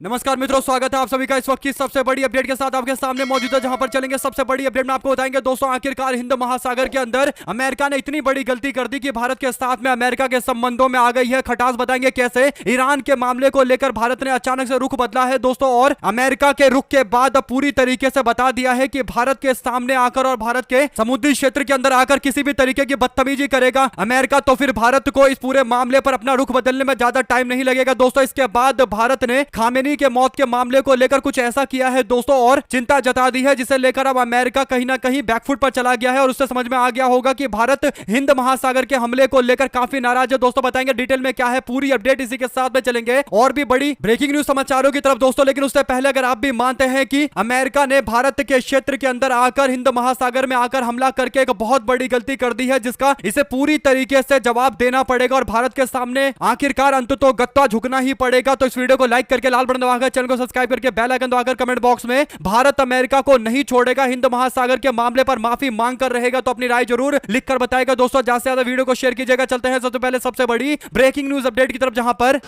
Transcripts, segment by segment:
नमस्कार मित्रों, स्वागत है आप सभी का इस वक्त की सबसे बड़ी अपडेट के साथ आपके सामने मौजूद है। जहां पर चलेंगे सबसे बड़ी अपडेट में आपको बताएंगे दोस्तों, आखिरकार हिंद महासागर के अंदर अमेरिका ने इतनी बड़ी गलती कर दी कि भारत के साथ में अमेरिका के संबंधों में आ गई है खटास। बताएंगे कैसे ईरान के मामले को लेकर भारत ने अचानक से रुख बदला है दोस्तों, और अमेरिका के रुख के बाद पूरी तरीके से बता दिया है कि भारत के सामने आकर और भारत के समुद्री क्षेत्र के अंदर आकर किसी भी तरीके की बदतमीजी करेगा अमेरिका तो फिर भारत को इस पूरे मामले पर अपना रुख बदलने में ज्यादा टाइम नहीं लगेगा दोस्तों। इसके बाद भारत ने खामेनी के मौत के मामले को लेकर कुछ ऐसा किया है दोस्तों और चिंता जता दी है, जिसे लेकर अब अमेरिका कहीं ना कहीं बैकफुट पर चला गया है और उससे समझ में आ गया होगा कि भारत हिंद महासागर के हमले को लेकर काफी नाराज है दोस्तों। बताएंगे डिटेल में क्या है पूरी अपडेट, इसी के साथ में चलेंगे और भी बड़ी ब्रेकिंग न्यूज समाचारों की तरफ दोस्तों। लेकिन उससे पहले अगर आप भी मानते हैं कि अमेरिका ने भारत के क्षेत्र के अंदर आकर हिंद महासागर में आकर हमला करके एक बहुत बड़ी गलती कर दी है, जिसका इसे पूरी तरीके से जवाब देना पड़ेगा और भारत के सामने आखिरकार अंततः गत्ता झुकना ही पड़ेगा, तो इस वीडियो को लाइक करके लाल बटन दबाकर चैनल को सब्सक्राइब करके बेल आइकन दबाकर कमेंट बॉक्स में भारत अमेरिका को नहीं छोड़ेगा, हिंद महासागर के मामले पर माफी मांग कर रहेगा तो अपनी राय जरूर लिखकर बताएगा दोस्तों। ज्यादा से ज्यादा वीडियो को शेयर कीजिएगा। चलते हैं सबसे पहले सबसे बड़ी ब्रेकिंग न्यूज अपडेट की तरफ, जहां पर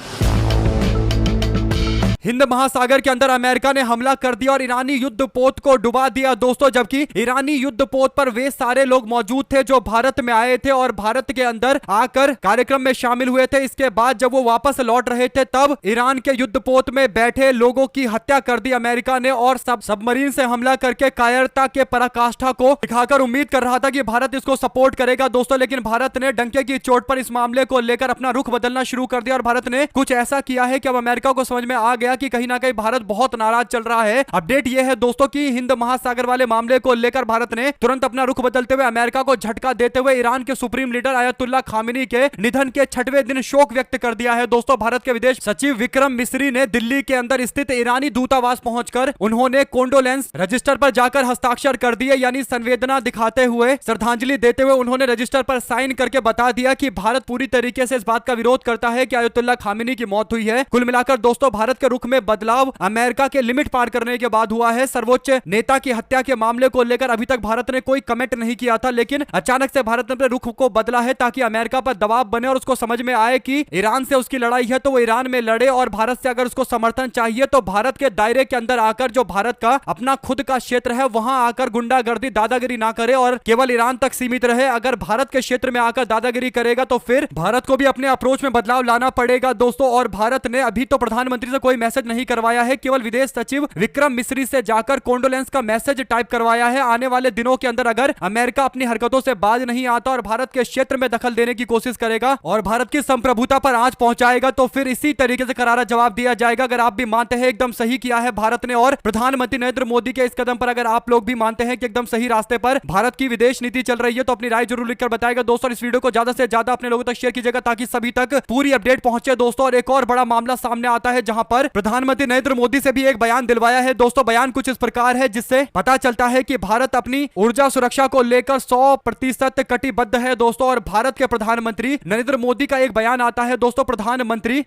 हिंद महासागर के अंदर अमेरिका ने हमला कर दिया और ईरानी युद्ध पोत को डुबा दिया दोस्तों। जबकि ईरानी युद्ध पोत पर वे सारे लोग मौजूद थे जो भारत में आए थे और भारत के अंदर आकर कार्यक्रम में शामिल हुए थे। इसके बाद जब वो वापस लौट रहे थे तब ईरान के युद्ध पोत में बैठे लोगों की हत्या कर दी अमेरिका ने और सबमरीन से हमला करके कायरता के पराकाष्ठा को दिखाकर उम्मीद कर रहा था कि भारत इसको सपोर्ट करेगा दोस्तों। लेकिन भारत ने डंके की चोट पर इस मामले को लेकर अपना रुख बदलना शुरू कर दिया और भारत ने कुछ ऐसा किया है कि अब अमेरिका को समझ में आ गया कि कहीं ना कहीं भारत बहुत नाराज चल रहा है। अपडेट यह है दोस्तों कि हिंद महासागर वाले मामले को लेकर भारत ने तुरंत अपना रुख बदलते हुए अमेरिका को झटका देते हुए ईरान के सुप्रीम लीडर अयतुल्ला खामेनी के निधन के 6वें दिन शोक व्यक्त कर दिया है दोस्तों। भारत के विदेश सचिव विक्रम मिस्री ने दिल्ली के अंदर स्थित ईरानी दूतावास पहुंचकर उन्होंने कोंडोलेंस रजिस्टर पर जाकर हस्ताक्षर कर दिए, यानी संवेदना दिखाते हुए श्रद्धांजलि देते हुए उन्होंने रजिस्टर पर साइन करके बता दिया कि भारत पूरी तरीके से इस बात का विरोध करता है कि अयतुल्ला खामेनी की मौत हुई है। कुल मिलाकर दोस्तों भारत के रुख में बदलाव अमेरिका के लिमिट पार करने के बाद हुआ है। सर्वोच्च नेता की हत्या के मामले को लेकर अभी तक भारत ने कोई कमेंट नहीं किया था, लेकिन अचानक से भारत ने अपने रुख को बदला है ताकि अमेरिका पर दबाव बने और उसको समझ में आए कि ईरान से उसकी लड़ाई है तो वो ईरान में लड़े और भारत से अगर उसको समर्थन चाहिए तो भारत के दायरे के अंदर आकर जो भारत का अपना खुद का क्षेत्र है वहां आकर गुंडागर्दी दादागिरी ना करे और केवल ईरान तक सीमित रहे। अगर भारत के क्षेत्र में आकर दादागिरी करेगा तो फिर भारत को भी अपने अप्रोच में बदलाव लाना पड़ेगा दोस्तों। और भारत ने अभी तो प्रधानमंत्री से कोई मैसेज नहीं करवाया है, केवल विदेश सचिव विक्रम मिस्री से जाकर कोंडोलेंस का मैसेज टाइप करवाया है। आने वाले दिनों के अंदर अगर अमेरिका अपनी हरकतों से बाज नहीं आता और भारत के क्षेत्र में दखल देने की कोशिश करेगा और भारत की संप्रभुता पर आंच पहुंचाएगा तो फिर इसी तरीके से करारा जवाब दिया जाएगा। अगर आप भी मानते हैं एकदम सही किया है भारत ने और प्रधानमंत्री नरेंद्र मोदी के इस कदम पर अगर आप लोग भी मानते हैं कि एकदम सही रास्ते पर भारत की विदेश नीति चल रही है तो अपनी राय जरूर लिखकर बताएगा दोस्तों। इस वीडियो को ज्यादा से ज्यादा अपने लोगों तक शेयर कीजिएगा ताकि सभी तक पूरी अपडेट पहुंचे दोस्तों। और एक और बड़ा मामला सामने आता है जहां पर प्रधानमंत्री नरेंद्र मोदी से भी एक बयान दिलवाया है दोस्तों। बयान कुछ इस प्रकार है जिससे पता चलता है कि भारत अपनी ऊर्जा सुरक्षा को लेकर 100% कटिबद्ध है दोस्तों। और भारत के प्रधानमंत्री नरेंद्र मोदी का एक बयान आता है दोस्तों। प्रधानमंत्री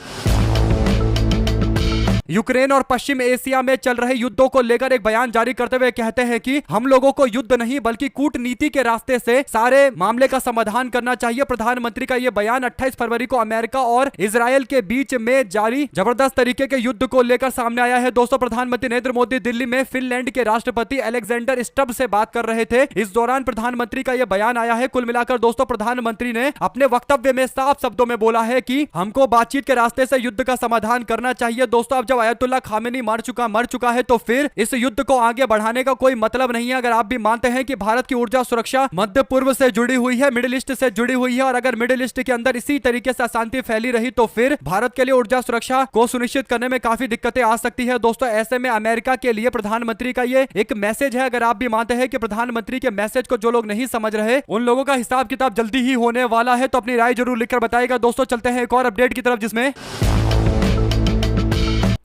यूक्रेन और पश्चिम एशिया में चल रहे युद्धों को लेकर एक बयान जारी करते हुए कहते हैं कि हम लोगों को युद्ध नहीं बल्कि कूटनीति के रास्ते से सारे मामले का समाधान करना चाहिए। प्रधानमंत्री का यह बयान 28 फरवरी को अमेरिका और इजरायल के बीच में जारी जबरदस्त तरीके के युद्ध को लेकर सामने आया है दोस्तों। प्रधानमंत्री नरेंद्र मोदी दिल्ली में फिनलैंड के राष्ट्रपति अलेक्जेंडर स्टब से बात कर रहे थे। इस दौरान प्रधानमंत्री का यह बयान आया है। कुल मिलाकर दोस्तों प्रधानमंत्री ने अपने वक्तव्य में साफ शब्दों में बोला है कि हमको बातचीत के रास्ते से युद्ध का समाधान करना चाहिए दोस्तों। अब जब अयतुल्ला खामेनी मर चुका है तो फिर इस युद्ध को आगे बढ़ाने का कोई मतलब नहीं है। अगर आप भी मानते हैं कि भारत की ऊर्जा सुरक्षा मध्य पूर्व से जुड़ी हुई है, मिडिल ईस्ट से जुड़ी हुई है और अगर मिडिल ईस्ट के अंदर इसी तरीके से अशांति फैली रही तो फिर भारत के लिए ऊर्जा सुरक्षा को सुनिश्चित करने में काफी दिक्कतें आ सकती है दोस्तों। ऐसे में अमेरिका के लिए प्रधानमंत्री का ये एक मैसेज है। अगर आप भी मानते हैं कि प्रधानमंत्री के मैसेज को जो लोग नहीं समझ रहे उन लोगों का हिसाब किताब जल्दी ही होने वाला है, तो अपनी राय जरूर लिखकर बताएगा दोस्तों। चलते हैं एक और अपडेट की तरफ, जिसमें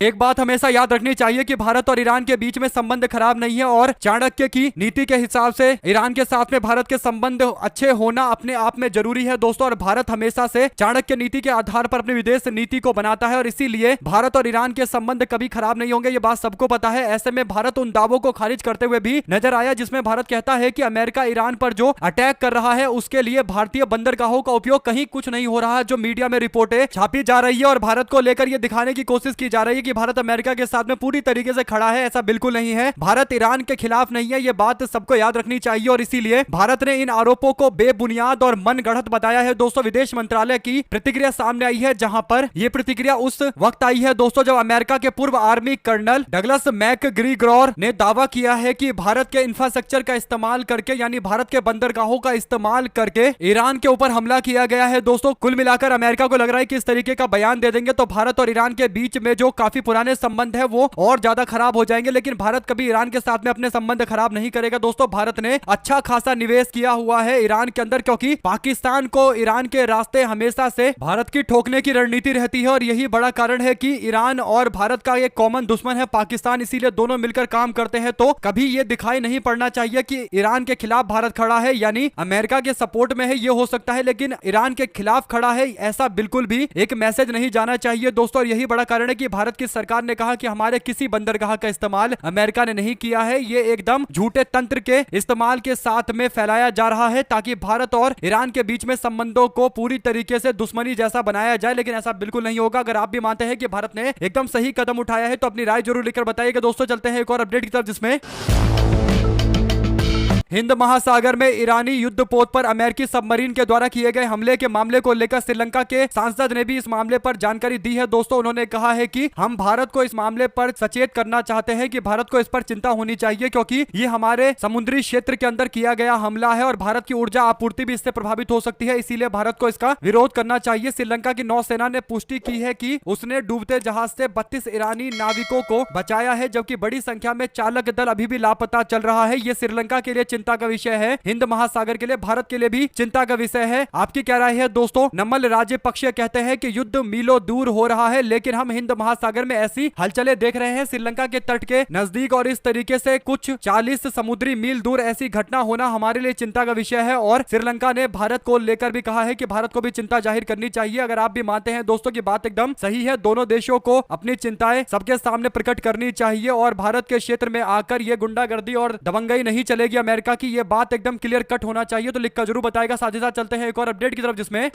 एक बात हमेशा याद रखनी चाहिए कि भारत और ईरान के बीच में संबंध खराब नहीं है और चाणक्य की नीति के हिसाब से ईरान के साथ में भारत के संबंध अच्छे होना अपने आप में जरूरी है दोस्तों। और भारत हमेशा से चाणक्य नीति के आधार पर अपनी विदेश नीति को बनाता है और इसीलिए भारत और ईरान के संबंध कभी खराब नहीं होंगे, ये बात सबको पता है। ऐसे में भारत उन दावों को खारिज करते हुए भी नजर आया जिसमें भारत कहता है कि अमेरिका ईरान पर जो अटैक कर रहा है उसके लिए भारतीय बंदरगाहों का उपयोग कहीं कुछ नहीं हो रहा है। जो मीडिया में रिपोर्टें छापी जा रही है और भारत को लेकर यह दिखाने की कोशिश की जा रही है कि भारत अमेरिका के साथ में पूरी तरीके से खड़ा है, ऐसा बिल्कुल नहीं है। भारत ईरान के खिलाफ नहीं है, ये बात सबको याद रखनी चाहिए और इसीलिए भारत ने इन आरोपों को बेबुनियाद और मनगढ़ंत बताया है। दोस्तों विदेश मंत्रालय की प्रतिक्रिया सामने आई है, जहां पर यह प्रतिक्रिया उस वक्त आई है दोस्तों जब अमेरिका के पूर्व आर्मी कर्नल डगलस मैकग्रीगोर ने दावा किया है कि भारत के इंफ्रास्ट्रक्चर का इस्तेमाल करके, यानी भारत के बंदरगाहों का इस्तेमाल करके ईरान के ऊपर हमला किया गया है। दोस्तों कुल मिलाकर अमेरिका को लग रहा है कि इस तरीके का बयान दे देंगे तो भारत और ईरान के बीच में जो काफी पुराने संबंध है वो और ज्यादा खराब हो जाएंगे। लेकिन भारत कभी ईरान के साथ में अपने संबंध खराब नहीं करेगा। दोस्तों भारत ने अच्छा खासा निवेश किया हुआ है ईरान के अंदर, क्योंकि पाकिस्तान को ईरान के रास्ते हमेशा से भारत की ठोकने की रणनीति रहती है और यही बड़ा कारण है कि ईरान और भारत का एक कॉमन दुश्मन है पाकिस्तान, इसीलिए दोनों मिलकर काम करते हैं। तो कभी ये दिखाई नहीं पड़ना चाहिए कि ईरान के खिलाफ भारत खड़ा है, यानी अमेरिका के सपोर्ट में है, ये हो सकता है, लेकिन ईरान के खिलाफ खड़ा है ऐसा बिल्कुल भी एक मैसेज नहीं जाना चाहिए दोस्तों। और यही बड़ा कारण है कि भारत की सरकार ने कहा कि हमारे किसी बंदरगाह का इस्तेमाल अमेरिका ने नहीं किया है, ये एकदम झूठे तंत्र के इस्तेमाल के साथ में फैलाया जा रहा है ताकि भारत और ईरान के बीच में संबंधों को पूरी तरीके से दुश्मनी जैसा बनाया जाए, लेकिन ऐसा बिल्कुल नहीं होगा। अगर आप भी मानते हैं कि भारत ने एकदम सही कदम उठाया है तो अपनी राय जरूर लिखकर बताइएगा। दोस्तों चलते हैं एक और अपडेट की तरफ, जिसमें हिंद महासागर में ईरानी युद्धपोत पर अमेरिकी सबमरीन के द्वारा किए गए हमले के मामले को लेकर श्रीलंका के सांसद ने भी इस मामले पर जानकारी दी है। दोस्तों उन्होंने कहा है कि हम भारत को इस मामले पर सचेत करना चाहते हैं कि भारत को इस पर चिंता होनी चाहिए, क्योंकि ये हमारे समुद्री क्षेत्र के अंदर किया गया हमला है और भारत की ऊर्जा आपूर्ति भी इससे प्रभावित हो सकती है, इसीलिए भारत को इसका विरोध करना चाहिए। श्रीलंका की नौसेना ने पुष्टि की है कि उसने डूबते जहाज से 32 ईरानी नाविकों को बचाया है, जबकि बड़ी संख्या में चालक दल अभी भी लापता चल रहा है। ये श्रीलंका के लिए चिंता का विषय है, हिंद महासागर के लिए, भारत के लिए भी चिंता का विषय है। आपकी क्या राय है दोस्तों? नमल राजपक्षे कहते हैं कि युद्ध मीलों दूर हो रहा है, लेकिन हम हिंद महासागर में ऐसी हलचलें देख रहे हैं श्रीलंका के तट के नजदीक, और इस तरीके से कुछ 40 समुद्री मील दूर ऐसी घटना होना हमारे लिए चिंता का विषय है। और श्रीलंका ने भारत को लेकर भी कहा है कि भारत को भी चिंता जाहिर करनी चाहिए। अगर आप भी मानते हैं दोस्तों की बात एकदम सही है, दोनों देशों को अपनी चिंताएं सबके सामने प्रकट करनी चाहिए और भारत के क्षेत्र में आकर ये गुंडागर्दी और दबंगई नहीं चलेगी अमेरिका की, ये बात एकदम क्लियर कट होना चाहिए। तो लिखकर जरूर बताएगा। साथ ही साथ चलते हैं एक और अपडेट की तरफ, जिसमें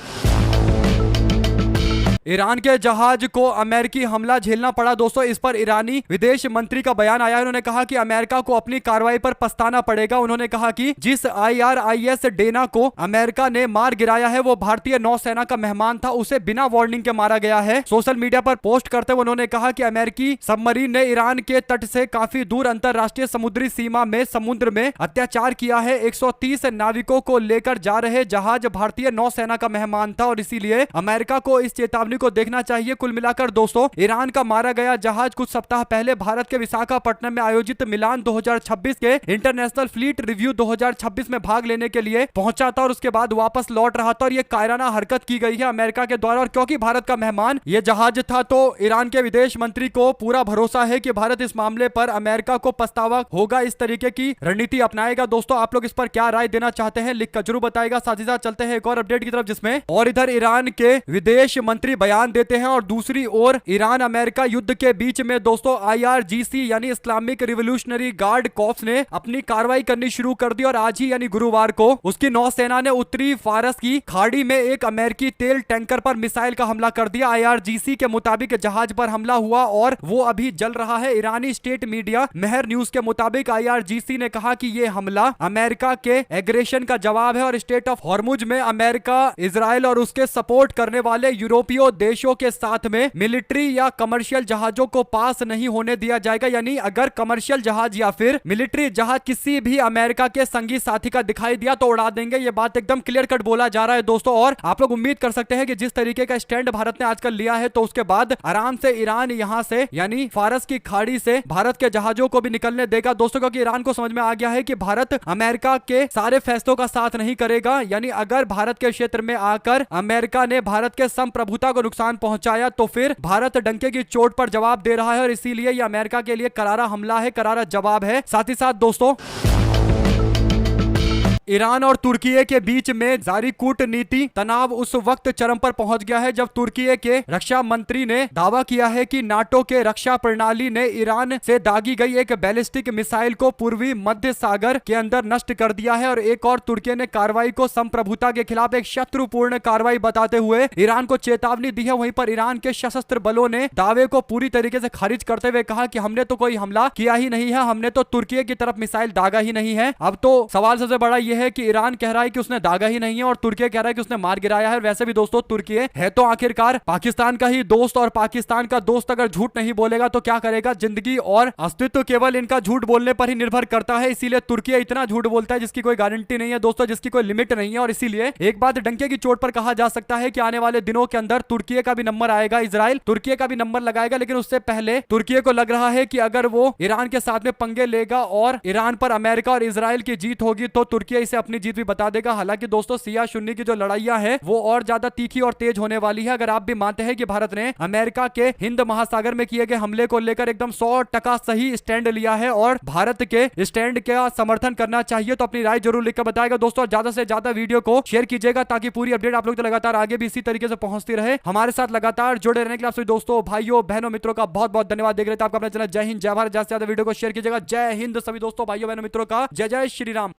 ईरान के जहाज को अमेरिकी हमला झेलना पड़ा। दोस्तों इस पर ईरानी विदेश मंत्री का बयान आया। उन्होंने कहा कि अमेरिका को अपनी कार्रवाई पर पछताना पड़ेगा। उन्होंने कहा कि जिस IRIS डेना को अमेरिका ने मार गिराया है वो भारतीय नौसेना का मेहमान था, उसे बिना वार्निंग के मारा गया है। सोशल मीडिया पर पोस्ट करते हुए उन्होंने कहा कि अमेरिकी सबमरीन ने ईरान के तट से काफी दूर अंतरराष्ट्रीय समुद्री सीमा में समुद्र में अत्याचार किया है। 130 नाविकों को लेकर जा रहे जहाज भारतीय नौसेना का मेहमान था और इसीलिए अमेरिका को इस चेतावनी को देखना चाहिए। कुल मिलाकर दोस्तों ईरान का मारा गया जहाज कुछ सप्ताह पहले भारत के विशाखापट्टनम में आयोजित मिलान 2026 के इंटरनेशनल फ्लीट रिव्यू 2026 में भाग लेने के लिए पहुंचा था और उसके बाद वापस लौट रहा था और यह कायराना हरकत की गई है अमेरिका के द्वारा। और क्योंकि भारत का मेहमान यह जहाज था तो ईरान के विदेश मंत्री को पूरा भरोसा है कि भारत इस मामले पर अमेरिका को पछतावा होगा, इस तरीके की रणनीति अपनाएगा। दोस्तों आप लोग इस पर क्या राय देना चाहते हैं लिखकर जरूर बताएगा। साथ ही साथ चलते हैं एक और अपडेट की तरफ, जिसमें और इधर ईरान के विदेश मंत्री बयान देते हैं और दूसरी ओर ईरान अमेरिका युद्ध के बीच में दोस्तों IRGC यानी इस्लामिक रिवोल्यूशनरी गार्ड कॉर्प्स ने अपनी कार्रवाई करनी शुरू कर दी और आज ही यानी गुरुवार को उसकी नौसेना ने उत्तरी फारस की खाड़ी में एक अमेरिकी तेल टैंकर पर मिसाइल का हमला कर दिया। IRGC के मुताबिक जहाज पर हमला हुआ और वो अभी जल रहा है। ईरानी स्टेट मीडिया मेहर न्यूज के मुताबिक IRGC ने कहा कि यह हमला अमेरिका के एग्रेशन का जवाब है और स्टेट ऑफ हॉर्मुज में अमेरिका, इजराइल और उसके सपोर्ट करने वाले यूरोपीय देशों के साथ में मिलिट्री या कमर्शियल जहाजों को पास नहीं होने दिया जाएगा। यानी अगर कमर्शियल जहाज या फिर मिलिट्री जहाज किसी भी अमेरिका के संगी साथी का दिखाई दिया तो उड़ा देंगे। ये बात एकदम क्लियर कट बोला जा रहा है दोस्तों। और आप लोग उम्मीद कर सकते हैं कि जिस तरीके का स्टैंड भारत ने आजकल लिया है तो उसके बाद आराम से ईरान यहां से यानी फारस की खाड़ी से भारत के जहाजों को भी निकलने देगा दोस्तों, क्योंकि ईरान को समझ में आ गया है कि भारत अमेरिका के सारे फैसलों का साथ नहीं करेगा। यानी अगर भारत के क्षेत्र में आकर अमेरिका ने भारत के संप्रभुता को नुकसान पहुंचाया तो फिर भारत डंके की चोट पर जवाब दे रहा है और इसीलिए यह अमेरिका के लिए करारा हमला है, करारा जवाब है। साथ ही साथ दोस्तों ईरान और तुर्की के बीच में जारी कूटनीति तनाव उस वक्त चरम पर पहुंच गया है जब तुर्की के रक्षा मंत्री ने दावा किया है कि नाटो के रक्षा प्रणाली ने ईरान से दागी गई एक बैलिस्टिक मिसाइल को पूर्वी मध्य सागर के अंदर नष्ट कर दिया है। और एक और तुर्की ने कार्रवाई को संप्रभुता के खिलाफ एक शत्रुपूर्ण कार्रवाई बताते हुए ईरान को चेतावनी दी है। वहीं पर ईरान के सशस्त्र बलों ने दावे को पूरी तरीके से खारिज करते हुए कहा कि हमने तो कोई हमला किया ही नहीं है, हमने तो तुर्की की तरफ मिसाइल दागा ही नहीं है। अब तो सवाल सबसे बड़ा यह है कि ईरान कह रहा है कि उसने दागा ही नहीं है और तुर्की कह रहा है कि उसने मार गिराया है। वैसे भी दोस्तों तुर्की है तो आखिरकार पाकिस्तान का ही दोस्त, और पाकिस्तान का दोस्त अगर झूठ नहीं बोलेगा तो क्या करेगा। जिंदगी और अस्तित्व केवल इनका झूठ बोलने पर ही निर्भर करता है। इसीलिए तुर्की इतना झूठ बोलता है जिसकी कोई गारंटी नहीं है दोस्तों, जिसकी कोई लिमिट नहीं है। और इसीलिए एक बात डंके की चोट पर कहा जा सकता है कि आने वाले दिनों के अंदर तुर्की का भी नंबर आएगा, इजराइल तुर्की का भी नंबर लगाएगा। लेकिन उससे पहले तुर्की को लग रहा है कि अगर वो ईरान के साथ में पंगे लेगा और ईरान पर अमेरिका और इजराइल की जीत होगी तो तुर्की इसे अपनी जीत भी बता देगा। हालांकि दोस्तों सिया सुन्नी की जो लड़ाइयां हैं वो और ज्यादा तीखी और तेज होने वाली है। अगर आप भी मानते हैं कि भारत ने अमेरिका के हिंद महासागर में किए गए हमले को लेकर एकदम 100% सही स्टैंड लिया है और भारत के स्टैंड का समर्थन करना चाहिए, तो अपनी राय जरूर लिखकर बताएगा दोस्तों। ज्यादा से ज्यादा वीडियो को शेयर कीजिएगा ताकि पूरी अपडेट आप लोग तो लगातार आगे भी इसी तरीके से पहुंचती रहे। हमारे साथ लगातार जुड़े रहने के लिए आप सभी दोस्तों, भाइयों, बहनों, मित्रों का बहुत बहुत धन्यवाद। देख रहे थे आपका अपना चैनल जय हिंद जय भारत। ज्यादा से ज्यादा वीडियो को शेयर कीजिएगा। जय हिंद सभी दोस्तों, भाइयों, बहनों, मित्रों का जय जय श्री राम।